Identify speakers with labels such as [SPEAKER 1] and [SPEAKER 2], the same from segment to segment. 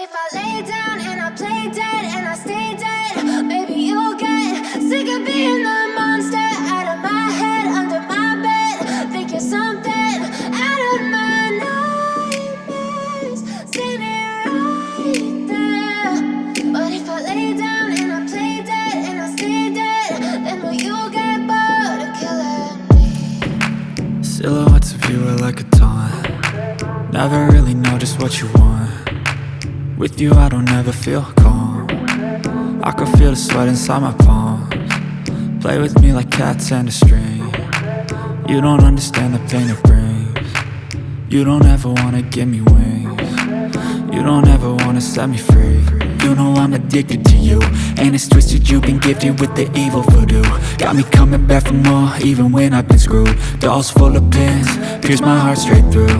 [SPEAKER 1] if I lay down and I play dead and I stay dead, maybe you'll get sick of being the monster out of my head, under my bed. Think you're something out of my nightmares, standing right there. But if I lay down and I play dead and I stay dead, then will you get bored of killing me?
[SPEAKER 2] Silhouettes of you are like a taunt. Never really know just what you want. With you I don't ever feel calm. I can feel the sweat inside my palms. Play with me like cats and a string. You don't understand the pain it brings. You don't ever wanna give me wings. You don't ever wanna set me free. You know I'm addicted to you, and it's twisted, you've been gifted with the evil voodoo. Got me coming back for more, even when I've been screwed. Dolls full of pins, pierce my heart straight through.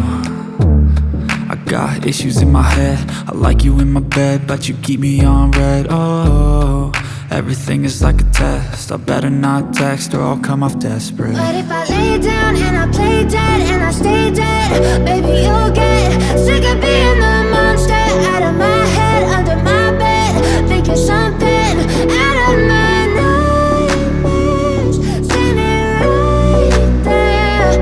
[SPEAKER 2] I got issues in my head, I like you in my bed, but you keep me on red. Oh, everything is like a test, I better not text or I'll come off desperate.
[SPEAKER 1] But if I lay down and I play dead and I stay dead, baby you'll get sick of being the monster out of my head, under my bed. Think you're something out of my nightmares, standing right there.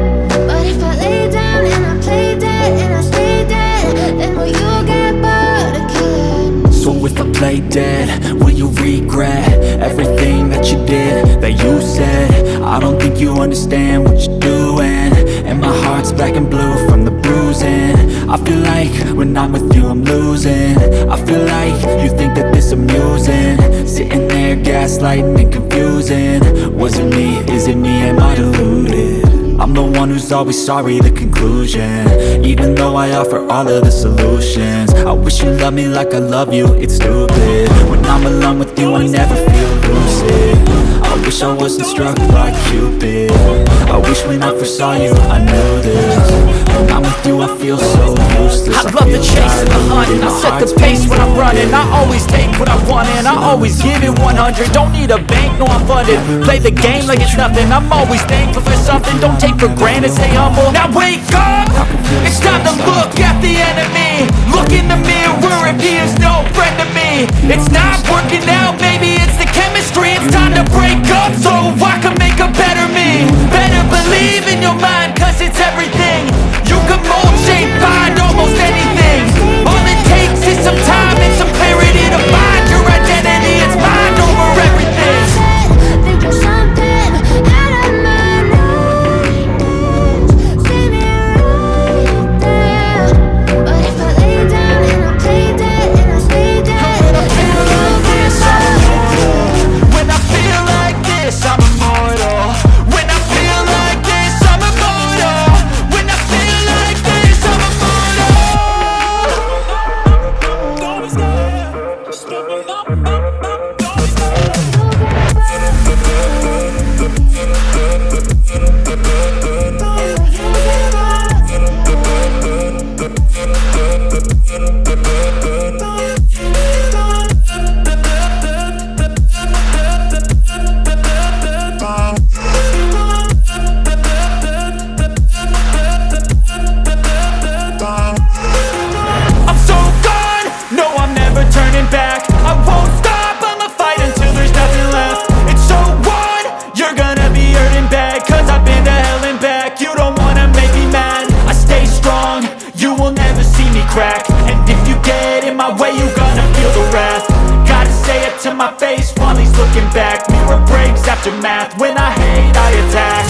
[SPEAKER 1] But if I lay down and I play dead and I stay dead, then will you get bored of killing me?
[SPEAKER 2] So if I play dead, will you regret everything that you did, that you said? I don't think you understand what you're doing, and my heart's black and blue from the bruising. I feel like when I'm with you I'm losing. I feel like you think that this amusing, sitting there gaslighting and confusing. Was it me? Is it me? Am I deluded? I'm the one who's always sorry, the conclusion. Even though I offer all of the solutions, I wish you loved me like I love you, it's stupid. When I'm alone with you I never feel lucid. I wish I wasn't struck by Cupid. I wish when I first saw you I knew this. When I'm with you I feel so useless.
[SPEAKER 3] I love the chase and the hunt, I set the pace when I'm running. I always take what I want and I always give it 100. Don't need a bank, no I'm funded. Play the game like it's nothing, I'm always thankful for something. Don't take for granted, stay humble. Now wake up, it's time to look at the enemy. Look in the mirror if he is no friend to me. It's not working out, maybe it's the chemistry. It's time to break up so I can make a better me. Better believe in your mind, cause it's everything. You can mold, shape, find almost anything. All it takes is some time and some clarity to find your identity. It's mind over everything.
[SPEAKER 1] Think you're something out of my nightmares, standing right there. But if I lay down and I play dead and I stay dead,
[SPEAKER 3] When I feel like this, I'm immortal. When I feel like this, I'm immortal. When I feel like this, I'm immortal. When I feel like this, I'm immortal. Don't stop, stepping up, don't stop. I'm so gone, no I'm never turning back. I won't stop, I'ma fight until there's nothing left. It's so on, you're gonna be hurting bad, cause I've been to hell and back. You don't wanna make me mad, I stay strong, you will never see me crack. And if you get in my way, you're gonna feel the wrath. Gotta say it to my face while he's looking back. Mirror breaks after math, when I hate I attack.